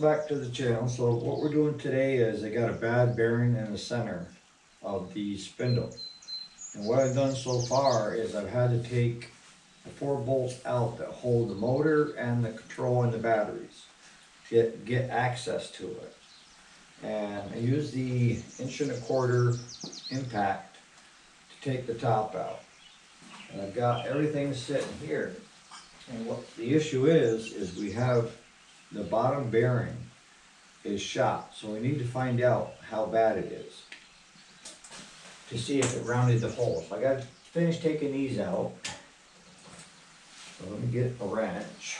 Back to the channel. So what we're doing today is I got a bad bearing in the center of the spindle. And what I've done so far is I've had to take the 4 bolts out that hold the motor and the control and the batteries. Get access to it. And I use the 1.25" impact to take the top out. And I've got everything sitting here. And what the issue is we have the bottom bearing is shot. So we need to find out how bad it is to see if it rounded the hole. So I got to finish taking these out. So let me get a wrench.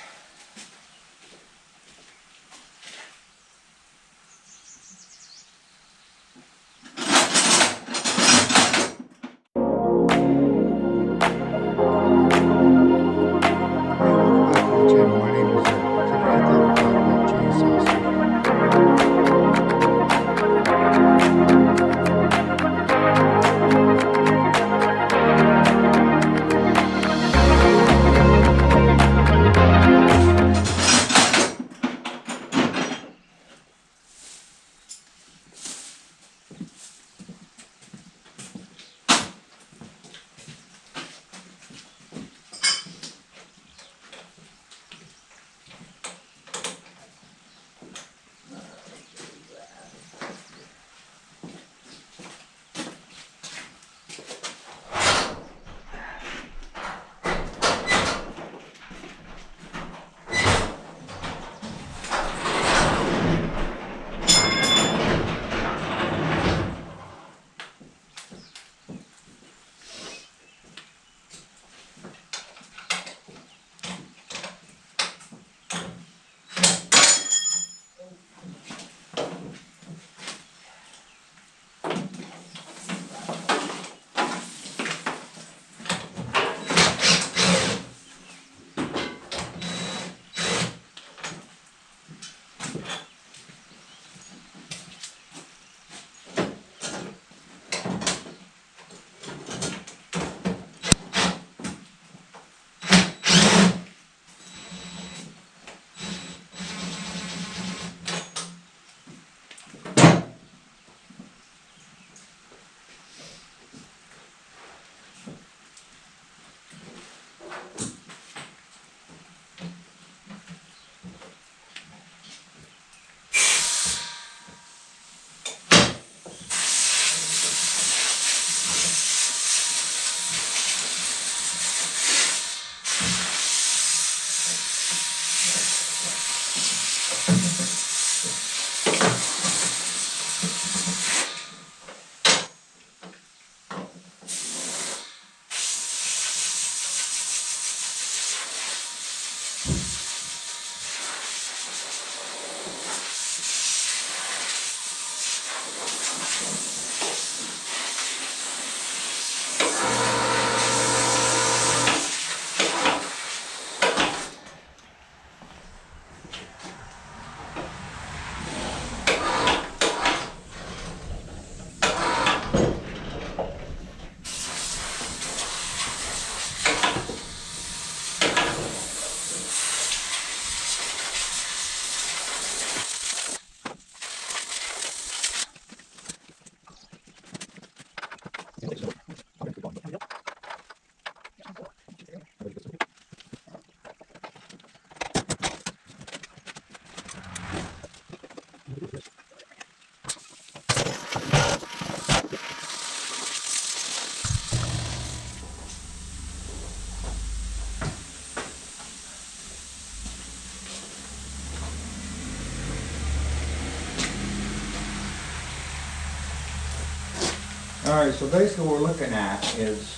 Alright, so basically what we're looking at is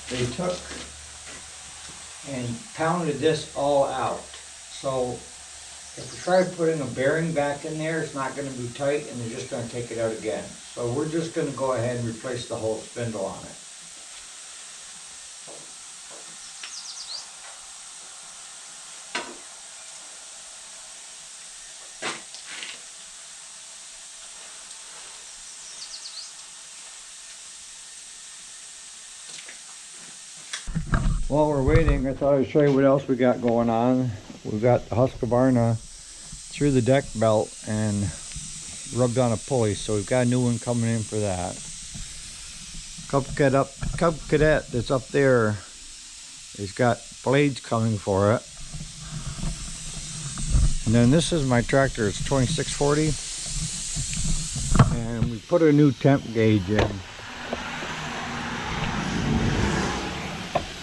they took and pounded this all out. So if we try putting a bearing back in there, it's not going to be tight and they're just going to take it out again. So we're just going to go ahead and replace the whole spindle on it. While we're waiting, I thought I'd show you what else we got going on. We've got the Husqvarna through the deck belt and rubbed on a pulley, so we've got a new one coming in for that. Cub Cadet that's up there has got blades coming for it. And then this is my tractor, it's 2640. And we put a new temp gauge in.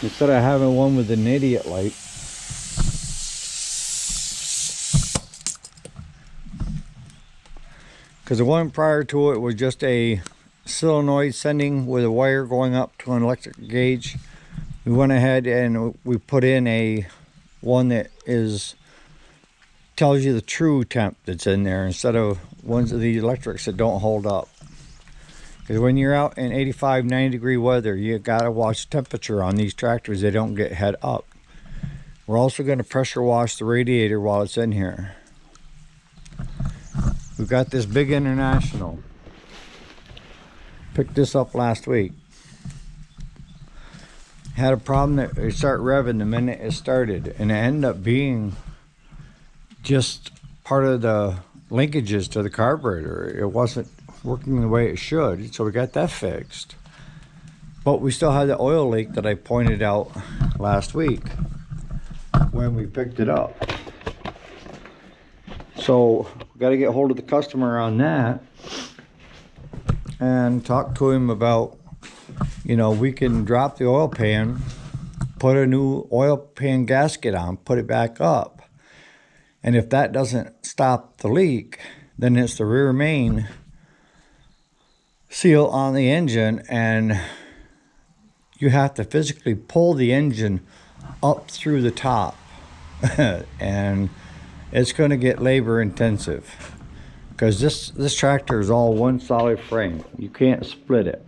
Instead of having one with an idiot light. Because the one prior to it was just a solenoid sending with a wire going up to an electric gauge. We went ahead and we put in a one that tells you the true temp that's in there instead of ones of the electrics that don't hold up. Because when you're out in 85, 90 degree weather, you gotta watch temperature on these tractors. They don't get head up. We're also going to pressure wash the radiator while it's in here. We've got this big International. Picked this up last week. Had a problem that it started revving the minute it started, and it ended up being just part of the linkages to the carburetor. It wasn't working the way it should, so we got that fixed. But we still had the oil leak that I pointed out last week when we picked it up. So we got to get hold of the customer on that and talk to him about, you know, we can drop the oil pan, put a new oil pan gasket on, put it back up, and if that doesn't stop the leak, then it's the rear main seal on the engine, and you have to physically pull the engine up through the top. And it's going to get labor intensive because this tractor is all one solid frame. You can't split it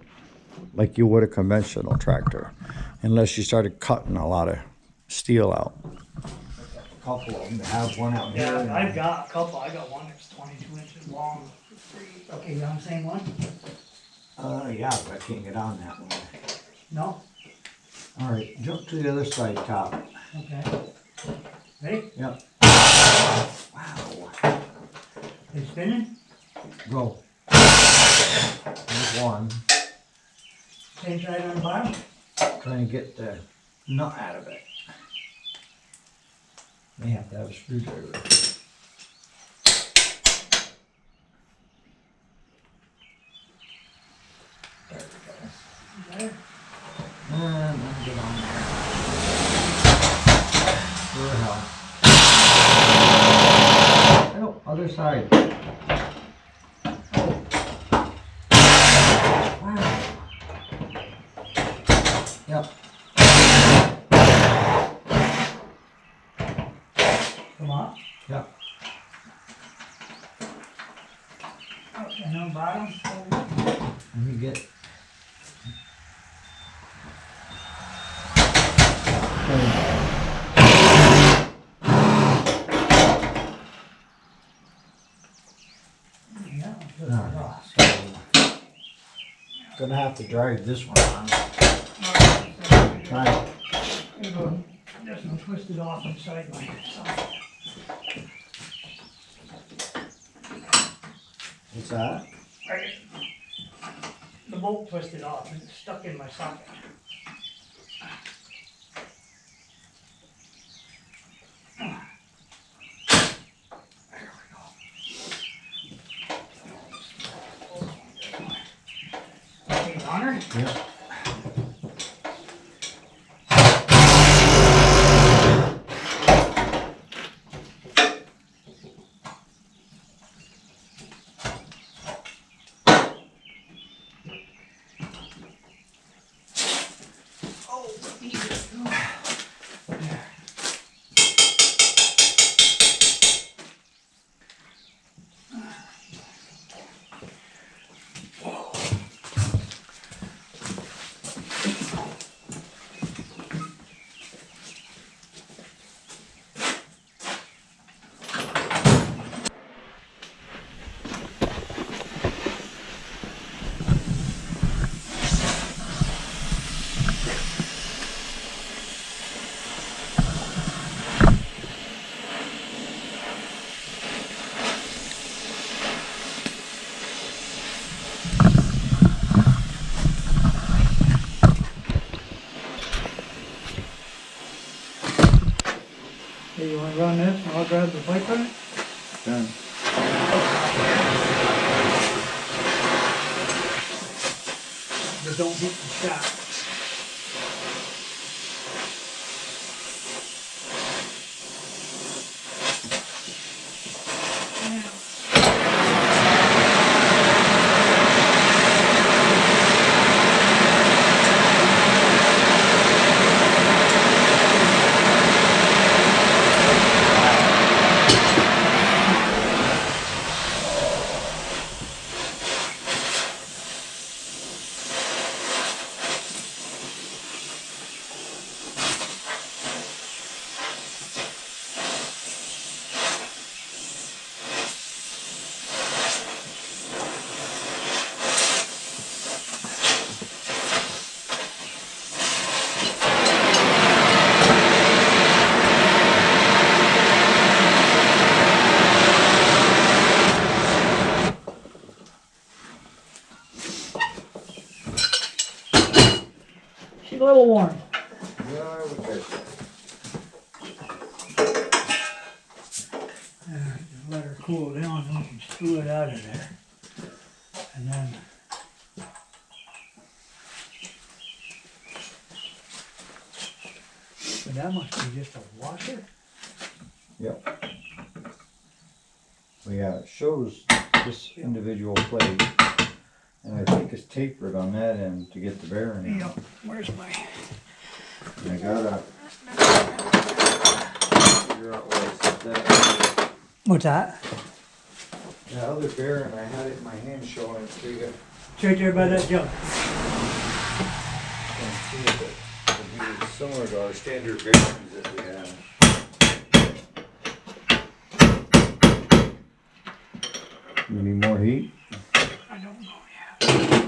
like you would a conventional tractor unless you started cutting a lot of steel out. A couple of them have one out here. Yeah, I've got a couple. I got one that's 22 inches long. Okay, you on the same one? Yeah, but I can't get on that one. No? All right, jump to the other side, top. Okay. Ready? Yep. Wow. They spinning? Go. There's one. Same side on the bottom? Trying to get the nut out of it. May have to have a screwdriver. There we go. There. And then get on there. Where the hell? Oh, other side. Oh. Wow. Yep. Come on. Yep. Okay, and on the bottom? Let me get. Yeah. Gonna have to drive this one on. Try it. This one twisted off inside my socket. What's that? The bolt twisted off and it's stuck in my socket. Okay, Honor? Yep. little warm. Yeah, I would say so. Let her cool down, and we can screw it out of there. And then but that must be just a washer. Yep. Well, yeah, it shows this individual plate, and I think it's tapered on that end to get the bearing. Yep. Where's my? And I gotta figure out where I set that. What's that? The other bearing, I had it in my hand showing it to you. It's right there by that jug. Can't see it, but it'd be similar to our standard bearings that we have. You need more heat? I don't know yet.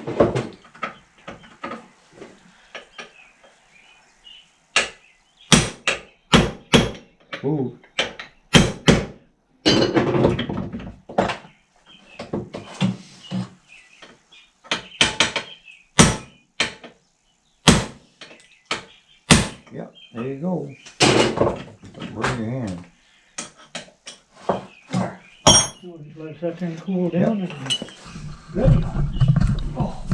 Ooh. Yep, there you go. Burn your hand. We'll just let that thing cool down and ready. Oh.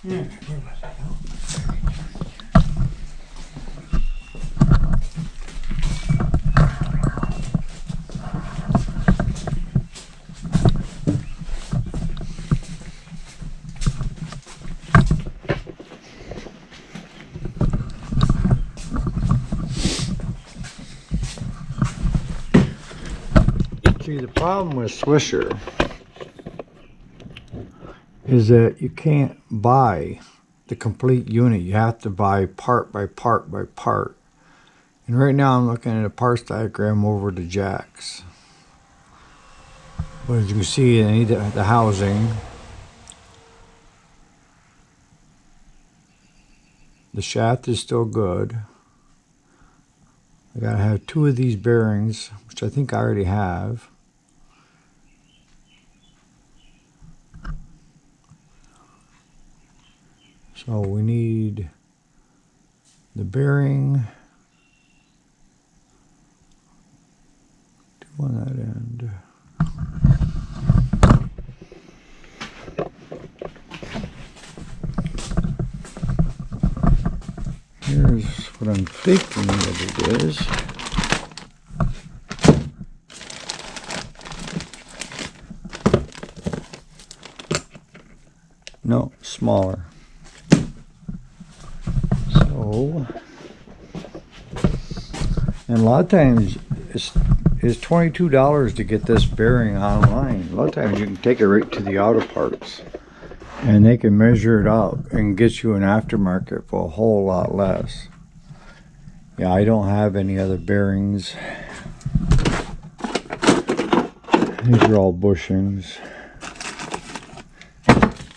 Yeah, where was that? See, the problem with Swisher is that you can't buy the complete unit. You have to buy part by part by part. And right now I'm looking at a parts diagram over the jacks. But as you can see, I need the housing. The shaft is still good. I gotta have 2 of these bearings, which I think I already have. So we need the bearing, 2 on that end. Here's what I'm thinking that it is. No, smaller. So, and a lot of times it's $22 to get this bearing online. A lot of times you can take it right to the auto parts and they can measure it up and get you an aftermarket for a whole lot less. Yeah, I don't have any other bearings. These are all bushings.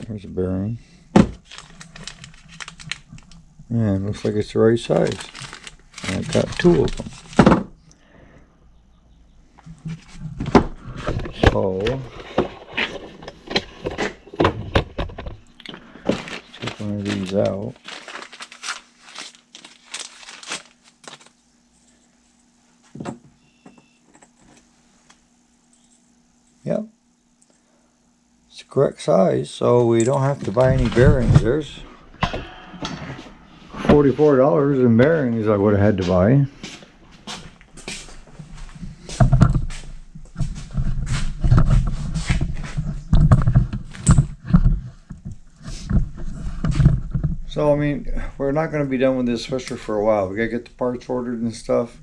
There's a bearing. Yeah, it looks like it's the right size. And I've got 2 of them. So, take one of these out. Yep. It's the correct size, so we don't have to buy any bearings. There's $44 in bearings I would have had to buy. So I mean, we're not going to be done with this Swisher for a while. We got to get the parts ordered and stuff,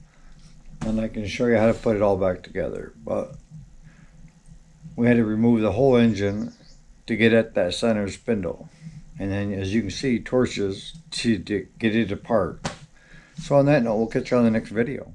and I can show you how to put it all back together. But we had to remove the whole engine to get at that center spindle. And then, as you can see, torches to get it apart. So on that note, we'll catch you on the next video.